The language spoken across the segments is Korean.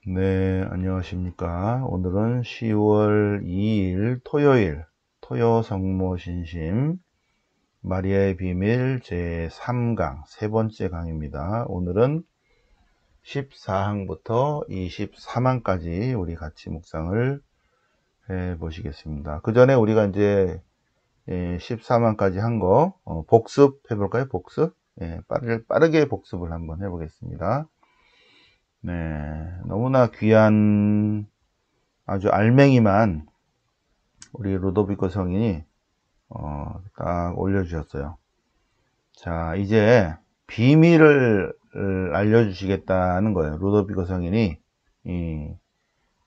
네, 안녕하십니까. 오늘은 10월 2일 토요일, 토요성모신심, 마리아의 비밀 제3강, 세 번째 강입니다. 오늘은 14항부터 23항까지 우리 같이 묵상을 해 보시겠습니다. 그 전에 우리가 이제 13항까지 한 거 복습해 볼까요? 복습? 빠르게 복습을 한번 해 보겠습니다. 네, 너무나 귀한 아주 알맹이만 우리 루도비코 성인이 딱 올려주셨어요. 자, 이제 비밀을 알려주시겠다는 거예요. 루도비코 성인이.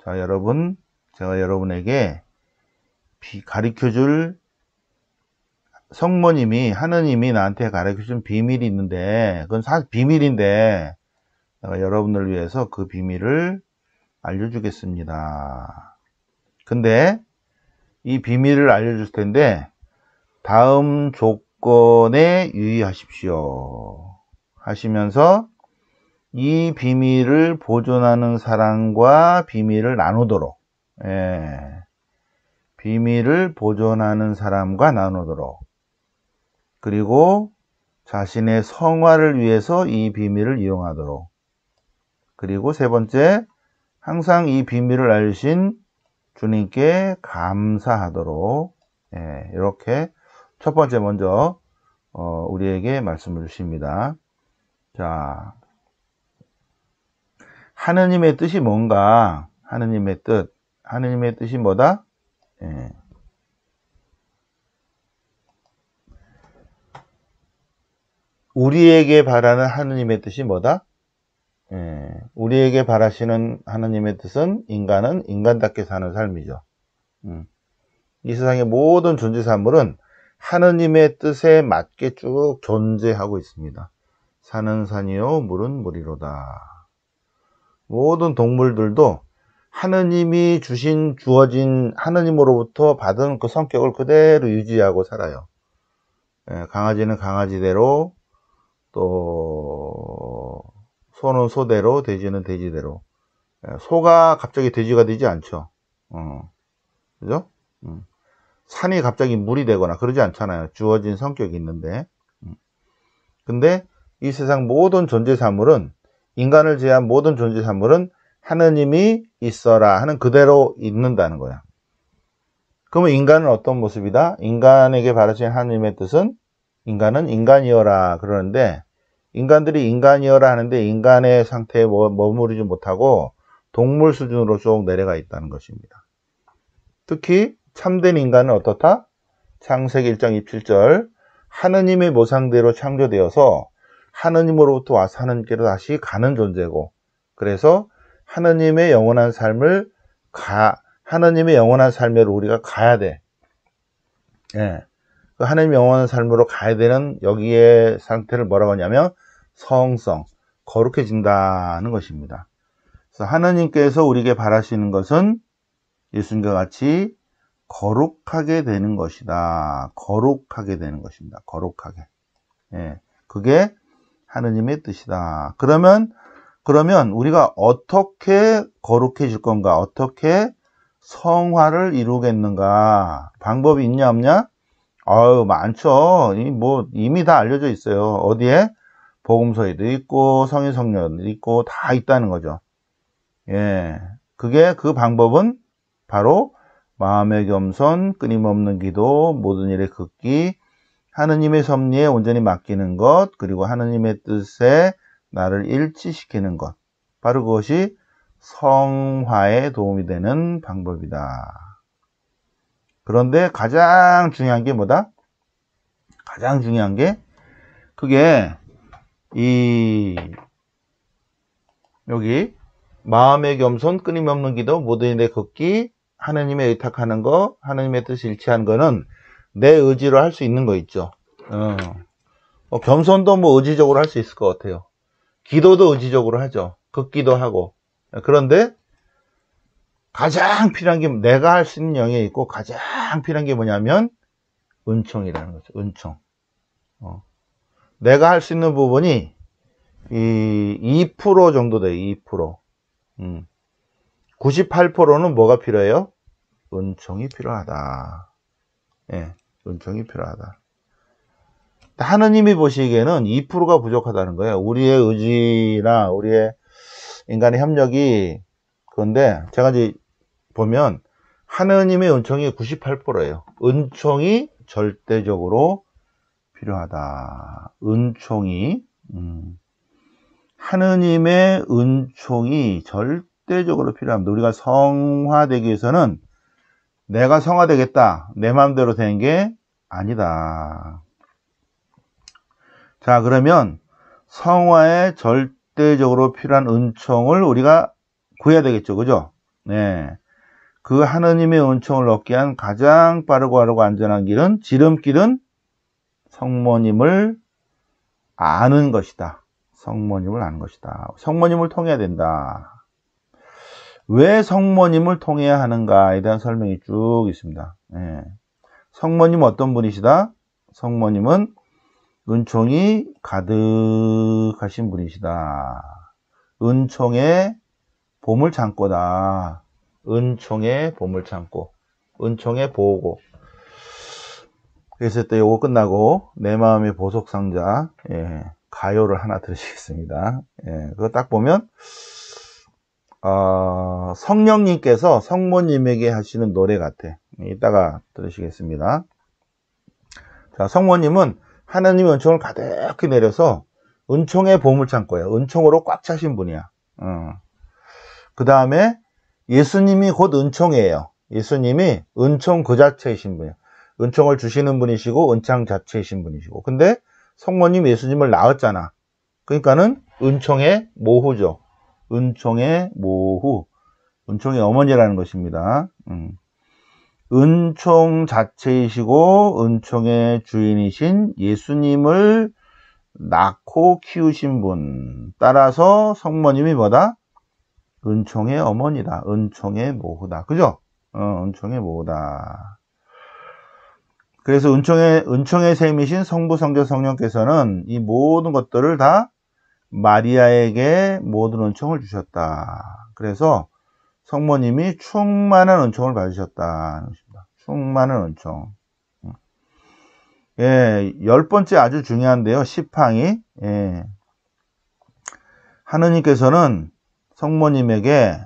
자, 여러분, 제가 여러분에게 가르쳐줄 성모님이, 하느님이 나한테 가르쳐준 비밀이 있는데, 그건 사실 비밀인데, 내가 여러분을 위해서 그 비밀을 알려주겠습니다. 근데 이 비밀을 알려줄 텐데 다음 조건에 유의하십시오 하시면서 이 비밀을 보존하는 사람과 비밀을 나누도록, 비밀을 보존하는 사람과 나누도록, 그리고 자신의 성화를 위해서 이 비밀을 이용하도록, 그리고 세 번째, 항상 이 비밀을 알려주신 주님께 감사하도록, 이렇게 첫 번째 먼저 우리에게 말씀을 주십니다. 자, 하느님의 뜻이 뭔가? 하느님의 뜻이 뭐다? 우리에게 바라는 하느님의 뜻이 뭐다? 우리에게 바라시는 하느님의 뜻은 인간은 인간답게 사는 삶이죠. 이 세상의 모든 존재 사물은 하느님의 뜻에 맞게 쭉 존재하고 있습니다. 산은 산이요 물은 물이로다. 모든 동물들도 하느님이 주어진 하느님으로부터 받은 그 성격을 그대로 유지하고 살아요. 강아지는 강아지대로, 또 소는 소대로, 돼지는 돼지대로. 소가 갑자기 돼지가 되지 않죠. 그죠? 산이 갑자기 물이 되거나 그러지 않잖아요. 주어진 성격이 있는데. 근데 이 세상 모든 존재 사물은, 인간을 제외한 모든 존재 사물은 하느님이 있어라 하는 그대로 있는다는 거야. 그러면 인간은 어떤 모습이다? 인간에게 바라신 하느님의 뜻은 인간은 인간이어라 그러는데, 인간들이 인간이어라 하는데 인간의 상태에 머무르지 못하고 동물 수준으로 쭉 내려가 있다는 것입니다. 특히 참된 인간은 어떻다? 창세기 1장 27절, 하느님의 모상대로 창조되어서 하느님으로부터 와서 하느님께로 다시 가는 존재고, 그래서 하느님의 영원한 삶을 하느님의 영원한 삶으로 우리가 가야 돼. 그 하느님의 영원한 삶으로 가야 되는 여기에 상태를 뭐라고 하냐면 성성, 거룩해진다는 것입니다. 그래서 하느님께서 우리에게 바라시는 것은 예수님과 같이 거룩하게 되는 것이다. 거룩하게 되는 것입니다. 거룩하게. 그게 하느님의 뜻이다. 그러면 우리가 어떻게 거룩해질 건가? 어떻게 성화를 이루겠는가? 방법이 있냐 없냐? 많죠. 이미 다 알려져 있어요. 어디에? 복음서에도 있고 성인 성령에도 있고 다 있다는 거죠. 그 방법은 바로 마음의 겸손, 끊임없는 기도, 모든 일에 극기, 하느님의 섭리에 온전히 맡기는 것, 그리고 하느님의 뜻에 나를 일치시키는 것. 바로 그것이 성화에 도움이 되는 방법이다. 그런데 가장 중요한 게 뭐다? 가장 중요한 게 그게 여기 마음의 겸손, 끊임없는 기도, 모든 일에 걷기, 하느님에 의탁하는 거, 하느님의 뜻을 일치하는 거는 내 의지로 할 수 있는 거 있죠. 겸손도 의지적으로 할 수 있을 것 같아요. 기도도 의지적으로 하죠. 걷기도 하고. 그런데 가장 필요한 게, 내가 할 수 있는 영역이 있고 가장 필요한 게 뭐냐면 은총이라는 거죠. 은총. 내가 할 수 있는 부분이 이 2% 정도 돼요. 2%. 98%는 뭐가 필요해요? 은총이 필요하다. 예, 은총이 필요하다. 하느님이 보시기에는 2%가 부족하다는 거예요. 우리의 의지나 우리의 인간의 협력이. 그런데 제가 이제 보면 하느님의 은총이 98%예요. 은총이 절대적으로 필요하다. 은총이 하느님의 은총이 절대적으로 필요합니다. 우리가 성화되기 위해서는 내가 성화되겠다, 내 마음대로 되는 게 아니다. 자, 그러면 성화에 절대적으로 필요한 은총을 우리가 구해야 되겠죠. 그죠? 네. 그 하느님의 은총을 얻기 위한 가장 빠르고 안전한 길은, 지름길은 성모님을 아는 것이다. 성모님을 아는 것이다. 성모님을 통해야 된다. 왜 성모님을 통해야 하는가에 대한 설명이 쭉 있습니다. 네. 성모님은 어떤 분이시다? 성모님은 은총이 가득하신 분이시다. 은총의 보물창고다. 은총의 보물창고. 은총의 보고. 그래서 또 요거 끝나고 내 마음의 보석상자, 예, 가요를 하나 들으시겠습니다. 예, 그거 딱 보면 성령님께서 성모님에게 하시는 노래 같아. 이따가 들으시겠습니다. 자, 성모님은 하나님의 은총을 가득히 내려서 은총의 보물창고예요. 은총으로 꽉 차신 분이야. 그 다음에 예수님이 곧 은총이에요. 예수님이 은총 그 자체이신 분이에요. 은총을 주시는 분이시고 은창 자체이신 분이시고. 근데 성모님 예수님을 낳았잖아. 그러니까는 은총의 모후죠. 은총의 모후. 은총의 어머니라는 것입니다. 은총 자체이시고 은총의 주인이신 예수님을 낳고 키우신 분. 따라서 성모님이 뭐다? 은총의 어머니다. 은총의 모후다. 그죠? 은총의 모후다. 그래서 은총의 셈이신 성부, 성자, 성령께서는 이 모든 것들을 다 마리아에게 모든 은총을 주셨다. 그래서 성모님이 충만한 은총을 받으셨다. 충만한 은총. 예, 10번째 아주 중요한데요. 시팡이. 예. 하느님께서는 성모님에게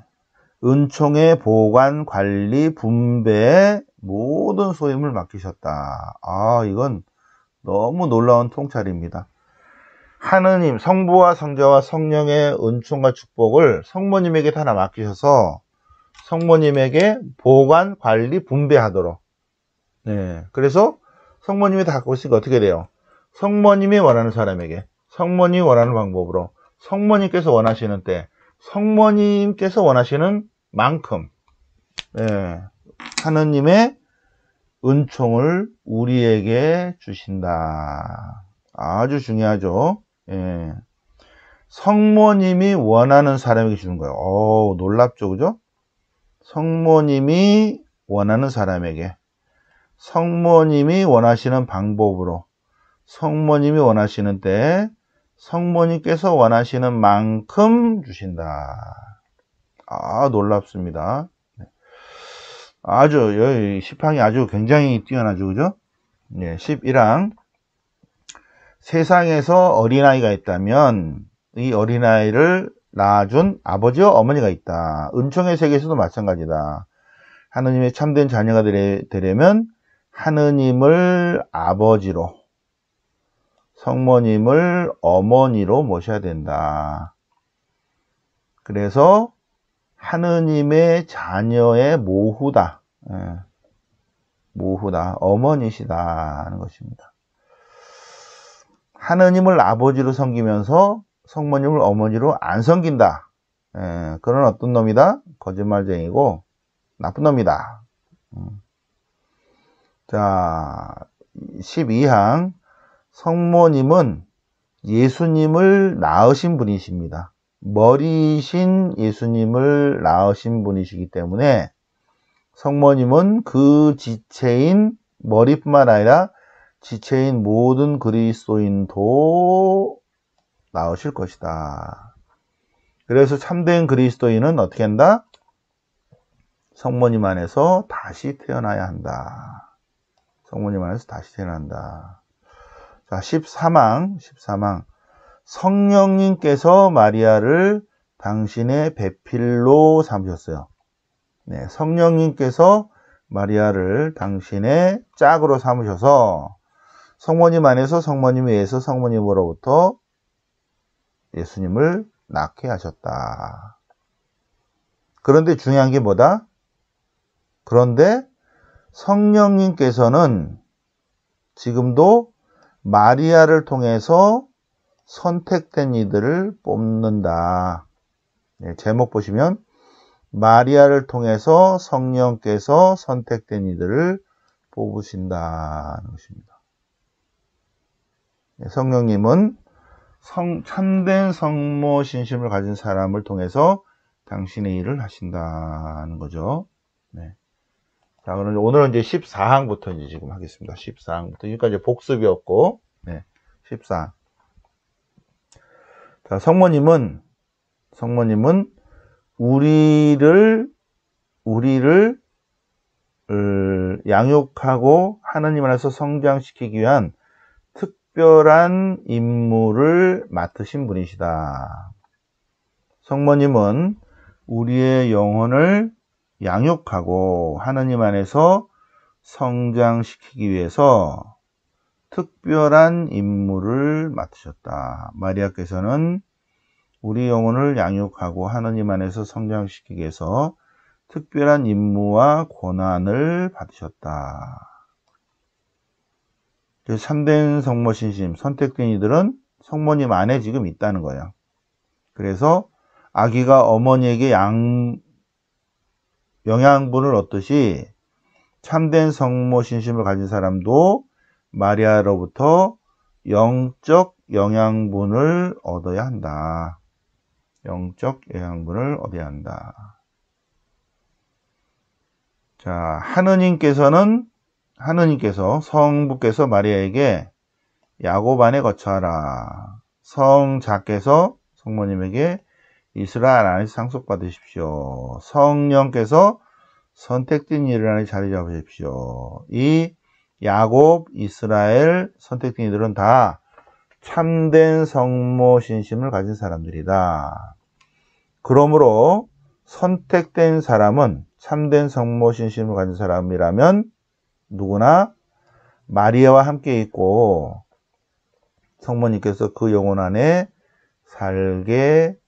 은총의 보관, 관리, 분배의 모든 소임을 맡기셨다. 이건 너무 놀라운 통찰입니다. 하느님, 성부와 성자와 성령의 은총과 축복을 성모님에게 다 맡기셔서 성모님에게 보관, 관리, 분배하도록. 네. 그래서 성모님이 다 갖고 있으니까 어떻게 돼요? 성모님이 원하는 사람에게, 성모님이 원하는 방법으로, 성모님께서 원하시는 때, 성모님께서 원하시는 만큼, 네, 하느님의 은총을 우리에게 주신다. 아주 중요하죠. 예. 성모님이 원하는 사람에게 주는 거예요. 놀랍죠, 그죠? 성모님이 원하는 사람에게, 성모님이 원하시는 방법으로, 성모님이 원하시는 때, 성모님께서 원하시는 만큼 주신다. 놀랍습니다. 아주, 시팡이 아주 굉장히 뛰어나죠, 그죠? 네, 11항. 세상에서 어린아이가 있다면, 이 어린아이를 낳아준 아버지와 어머니가 있다. 은총의 세계에서도 마찬가지다. 하느님의 참된 자녀가 되려면, 하느님을 아버지로, 성모님을 어머니로 모셔야 된다. 그래서 하느님의 자녀의 모후다. 모후다. 어머니시다 하는 것입니다. 하느님을 아버지로 섬기면서 성모님을 어머니로 안 섬긴다. 그런 어떤 놈이다? 거짓말쟁이고 나쁜 놈이다. 자, 12항. 성모님은 예수님을 낳으신 분이십니다. 머리신 예수님을 낳으신 분이시기 때문에 성모님은 그 지체인 머리뿐만 아니라 지체인 모든 그리스도인도 낳으실 것이다. 그래서 참된 그리스도인은 어떻게 한다? 성모님 안에서 다시 태어나야 한다. 성모님 안에서 다시 태어난다. 자, 14망. 성령님께서 마리아를 당신의 배필로 삼으셨어요. 네, 성령님께서 마리아를 당신의 짝으로 삼으셔서 성모님 안에서 성모님에 의해서 성모님으로부터 예수님을 낳게 하셨다. 그런데 중요한 게 뭐다? 그런데 성령님께서는 지금도 마리아를 통해서 선택된 이들을 뽑는다. 네, 제목 보시면 마리아를 통해서 성령께서 선택된 이들을 뽑으신다는 것입니다. 네, 성령님은 참된 성모 신심을 가진 사람을 통해서 당신의 일을 하신다는 거죠. 네. 자, 그럼 오늘은 이제 14항부터 이제 지금 하겠습니다. 14항부터. 여기까지 복습이었고, 네. 14항. 자, 성모님은 우리를 양육하고 하느님 안에서 성장시키기 위한 특별한 임무를 맡으신 분이시다. 성모님은 우리의 영혼을 양육하고 하느님 안에서 성장시키기 위해서 특별한 임무를 맡으셨다. 마리아께서는 우리 영혼을 양육하고 하느님 안에서 성장시키기 위해서 특별한 임무와 권한을 받으셨다. 참된 성모 신심, 선택된 이들은 성모님 안에 지금 있다는 거예요. 그래서 아기가 어머니에게 영양분을 얻듯이 참된 성모 신심을 가진 사람도 마리아로부터 영적 영양분을 얻어야 한다. 영적 영양분을 얻어야 한다. 자, 하느님께서 성부께서 마리아에게 야곱 안에 거처하라. 성자께서 성모님에게 이스라엘 안에서 상속받으십시오. 성령께서 선택된 이들 안에 자리 잡으십시오. 이 야곱, 이스라엘 선택된 이들은 다 참된 성모 신심을 가진 사람들이다. 그러므로 선택된 사람은 참된 성모 신심을 가진 사람이라면 누구나 마리아와 함께 있고 성모님께서 그 영혼 안에 살게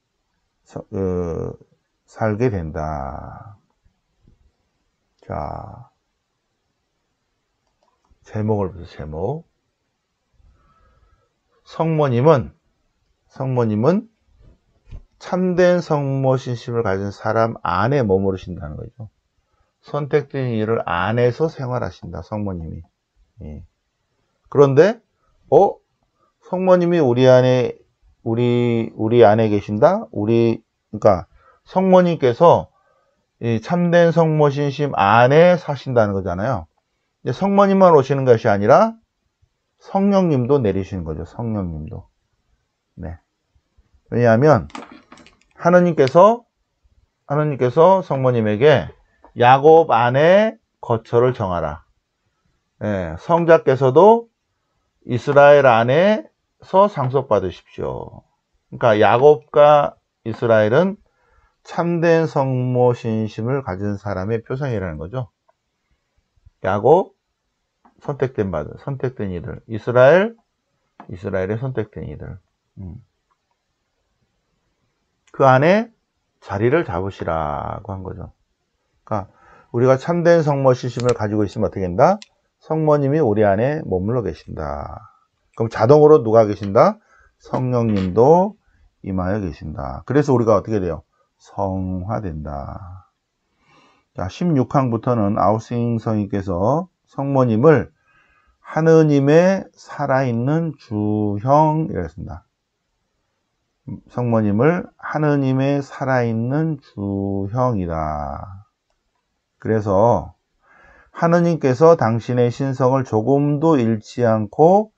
된다. 자, 제목을 보세요. 제목. 성모님은 참된 성모 신심을 가진 사람 안에 머무르신다는 거죠. 선택된 일을 안에서 생활하신다. 성모님이. 예. 그런데 성모님이 우리 안에 계신다. 그러니까 성모님께서 이 참된 성모 신심 안에 사신다는 거잖아요. 이제 성모님만 오시는 것이 아니라 성령님도 내리시는 거죠. 성령님도. 네. 왜냐하면 하느님께서 성모님에게 야곱 안에 거처를 정하라. 네. 성자께서도 이스라엘 안에서 상속받으십시오. 그러니까 야곱과 이스라엘은 참된 성모 신심을 가진 사람의 표상이라는 거죠. 야곱, 선택된 이들. 이스라엘의 선택된 이들. 그 안에 자리를 잡으시라고 한 거죠. 그러니까 우리가 참된 성모 신심을 가지고 있으면 어떻게 된다? 성모님이 우리 안에 머물러 계신다. 그럼 자동으로 누가 계신다? 성령님도 임하여 계신다. 그래서 우리가 어떻게 돼요? 성화된다. 자, 16항부터는 아우싱 성인께서 성모님을 하느님의 살아있는 주형이라고 했습니다. 성모님을 하느님의 살아있는 주형이다. 그래서 하느님께서 당신의 신성을 조금도 잃지 않고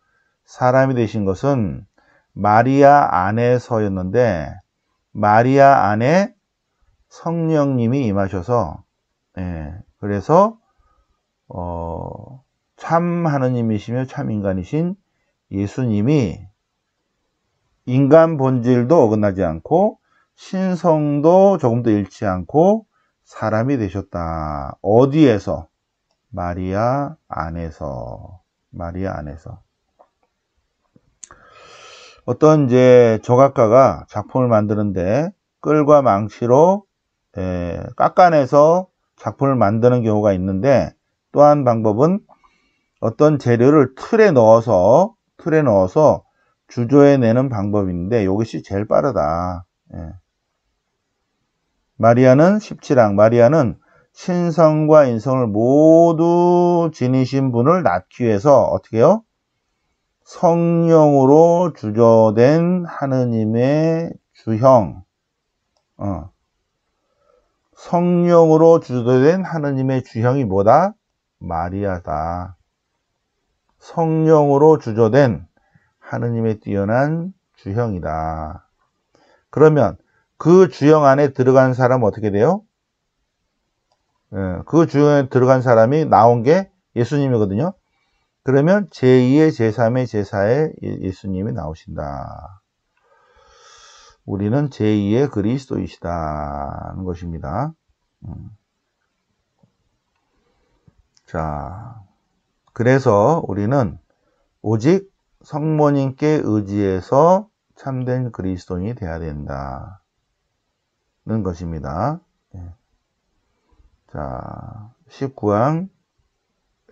사람이 되신 것은 마리아 안에서였는데 마리아 안에 성령님이 임하셔서 예, 그래서 참 하느님이시며 참 인간이신 예수님이 인간 본질도 어긋나지 않고 신성도 조금도 잃지 않고 사람이 되셨다. 어디에서? 마리아 안에서. 마리아 안에서. 어떤 이제 조각가가 작품을 만드는데 끌과 망치로 깎아내서 작품을 만드는 경우가 있는데, 또 한 방법은 어떤 재료를 틀에 넣어서 주조해내는 방법인데, 이것이 제일 빠르다. 마리아는 17항, 마리아는 신성과 인성을 모두 지니신 분을 낳기 위해서 어떻게 해요? 성령으로 주조된 하느님의 주형, 성령으로 주조된 하느님의 주형이 뭐다? 마리아다. 성령으로 주조된 하느님의 뛰어난 주형이다. 그러면 그 주형 안에 들어간 사람은 어떻게 돼요? 그 주형에 들어간 사람이 나온 게 예수님이거든요. 그러면 제2의 제3의 제4의 예수님이 나오신다. 우리는 제2의 그리스도이시다는 것입니다. 자, 그래서 우리는 오직 성모님께 의지해서 참된 그리스도인이 되어야 된다는 것입니다. 자, 19항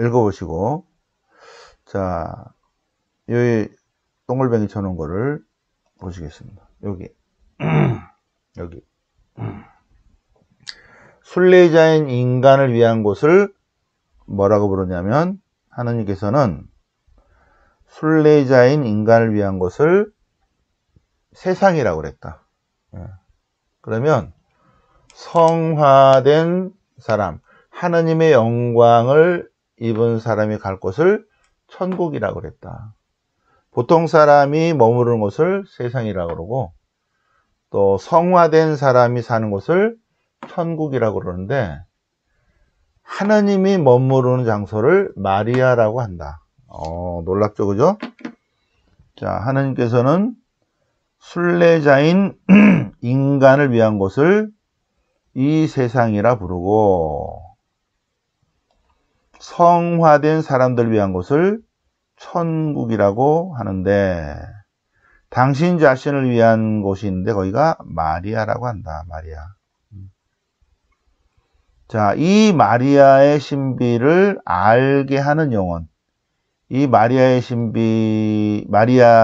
읽어보시고, 자, 여기 동글뱅이 쳐놓은 거를 보시겠습니다. 여기 여기 순례자인 인간을 위한 곳을 뭐라고 부르냐면, 하느님께서는 순례자인 인간을 위한 곳을 세상이라고 그랬다. 그러면 성화된 사람, 하느님의 영광을 입은 사람이 갈 곳을 천국이라고 그랬다. 보통 사람이 머무르는 곳을 세상이라고 그러고, 또 성화된 사람이 사는 곳을 천국이라고 그러는데, 하느님이 머무르는 장소를 마리아라고 한다. 놀랍죠, 그죠? 자, 하느님께서는 순례자인 인간을 위한 곳을 이 세상이라 부르고, 성화된 사람들 위한 곳을 천국이라고 하는데, 당신 자신을 위한 곳이 있는데 거기가 마리아라고 한다. 마리아. 자, 이 마리아의 신비를 알게 하는 영혼, 이 마리아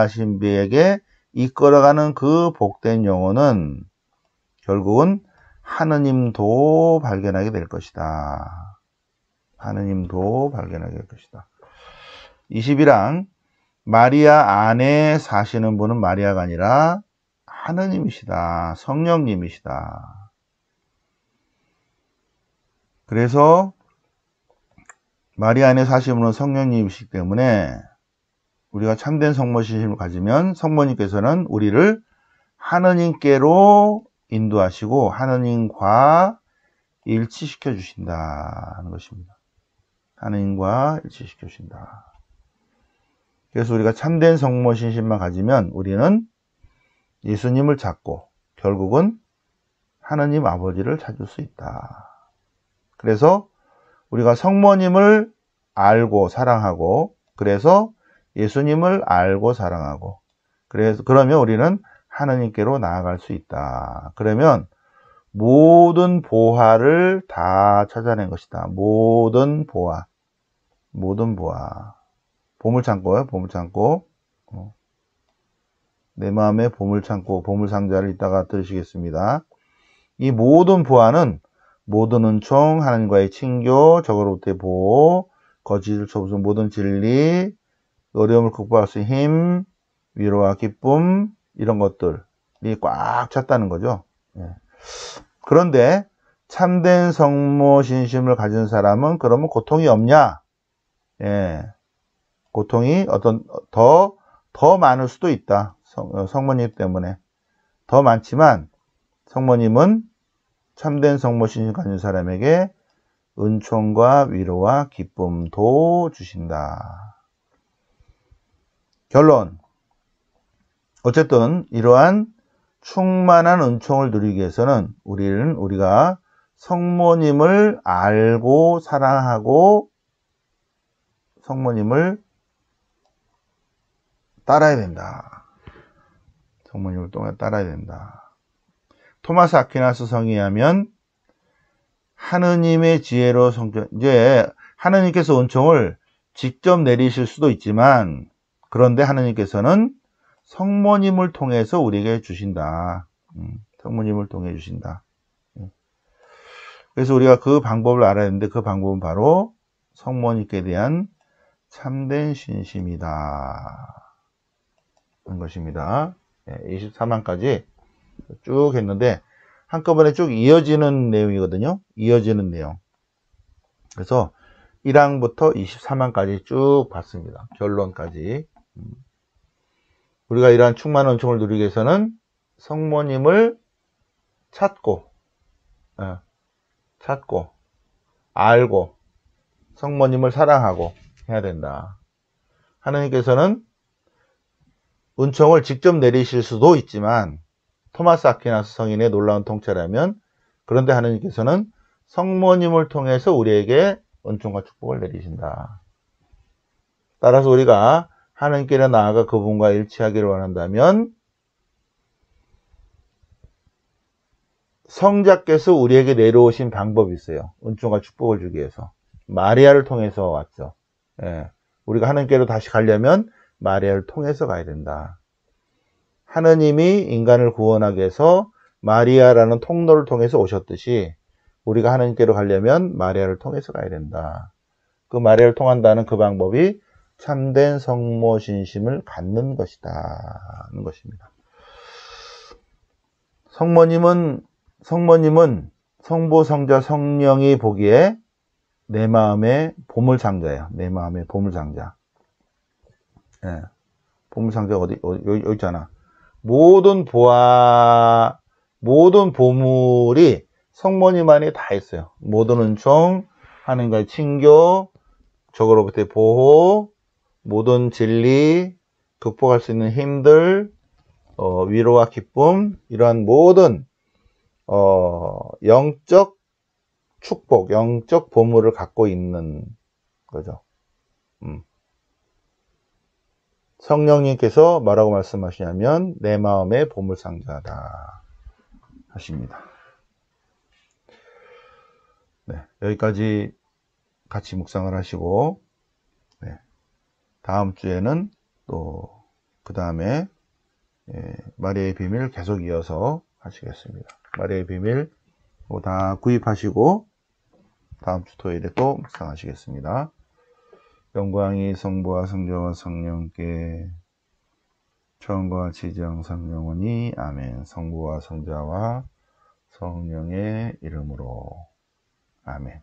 신비에게 이끌어가는 그 복된 영혼은 결국은 하느님도 발견하게 될 것이다. 하느님도 발견하게 될 것이다. 21항, 마리아 안에 사시는 분은 마리아가 아니라 하느님이시다. 성령님이시다. 그래서 마리아 안에 사시는 분은 성령님이시기 때문에 우리가 참된 성모신심을 가지면 성모님께서는 우리를 하느님께로 인도하시고 하느님과 일치시켜 주신다는 것입니다. 하느님과 일치시켜 주신다. 그래서 우리가 참된 성모신심만 가지면 우리는 예수님을 찾고 결국은 하느님 아버지를 찾을 수 있다. 그래서 우리가 성모님을 알고 사랑하고, 그래서 예수님을 알고 사랑하고, 그러면 우리는 하느님께로 나아갈 수 있다. 그러면 모든 보화를 다 찾아낸 것이다. 모든 보화. 보물창고요, 보물창고. 내 마음의 보물창고, 보물상자를 이따가 들으시겠습니다. 이 모든 보화는 모든 은총, 하나님과의 친교, 적으로부터의 보호, 거짓을 쳐부수는 모든 진리, 어려움을 극복할 수 있는 힘, 위로와 기쁨, 이런 것들이 꽉 찼다는 거죠. 그런데 참된 성모신심을 가진 사람은 그러면 고통이 없냐? 고통이 더 많을 수도 있다. 성모님 때문에. 더 많지만 성모님은 참된 성모신심 가진 사람에게 은총과 위로와 기쁨도 주신다. 결론. 어쨌든 이러한 충만한 은총을 누리기 위해서는 우리가 성모님을 알고 사랑하고 성모님을 따라야 된다. 성모님을 따라야 된다. 토마스 아퀴나스 성에 하면 하느님의 지혜로 이제 하느님께서 은총을 직접 내리실 수도 있지만, 그런데 하느님께서는 성모님을 통해서 우리에게 주신다. 성모님을 통해 주신다. 그래서 우리가 그 방법을 알아야 하는데, 그 방법은 바로 성모님께 대한 참된 신심이다 하는 것입니다. 24만까지 쭉 했는데 한꺼번에 쭉 이어지는 내용이거든요. 이어지는 내용. 그래서 1항부터 24만까지 쭉 봤습니다. 결론까지. 우리가 이러한 충만한 은총을 누리기 위해서는 성모님을 찾고 알고 성모님을 사랑하고 해야 된다. 하느님께서는 은총을 직접 내리실 수도 있지만, 토마스 아퀴나스 성인의 놀라운 통찰이라면, 그런데 하느님께서는 성모님을 통해서 우리에게 은총과 축복을 내리신다. 따라서 우리가 하느님께로 나아가 그분과 일치하기를 원한다면 성자께서 우리에게 내려오신 방법이 있어요. 은총과 축복을 주기 위해서. 마리아를 통해서 왔죠. 우리가 하느님께로 다시 가려면 마리아를 통해서 가야 된다. 하느님이 인간을 구원하기 위해서 마리아라는 통로를 통해서 오셨듯이 우리가 하느님께로 가려면 마리아를 통해서 가야 된다. 그 마리아를 통한다는 그 방법이 참된 성모 신심을 갖는 것이다 하는 것입니다. 성모님은 성부, 성자, 성령이 보기에 내 마음의 보물상자예요. 내 마음의 보물상자. 보물상자가 여기 있잖아. 모든 보물이 성모님 안에 다 있어요. 모든 은총, 하나님과의 친교, 적으로부터의 보호, 모든 진리, 극복할 수 있는 힘들, 위로와 기쁨, 이러한 모든 영적 축복, 영적 보물을 갖고 있는 거죠. 성령님께서 뭐라고 말씀하시냐면 내 마음의 보물상자다 하십니다. 여기까지 같이 묵상을 하시고, 다음 주에는 또 그 다음에 마리아의 비밀 계속 이어서 하시겠습니다. 마리아의 비밀 다 구입하시고 다음 주 토요일에 또 묵상하시겠습니다. 영광이 성부와 성자와 성령께 처음과 같이 지정상 영원히 아멘. 성부와 성자와 성령의 이름으로 아멘.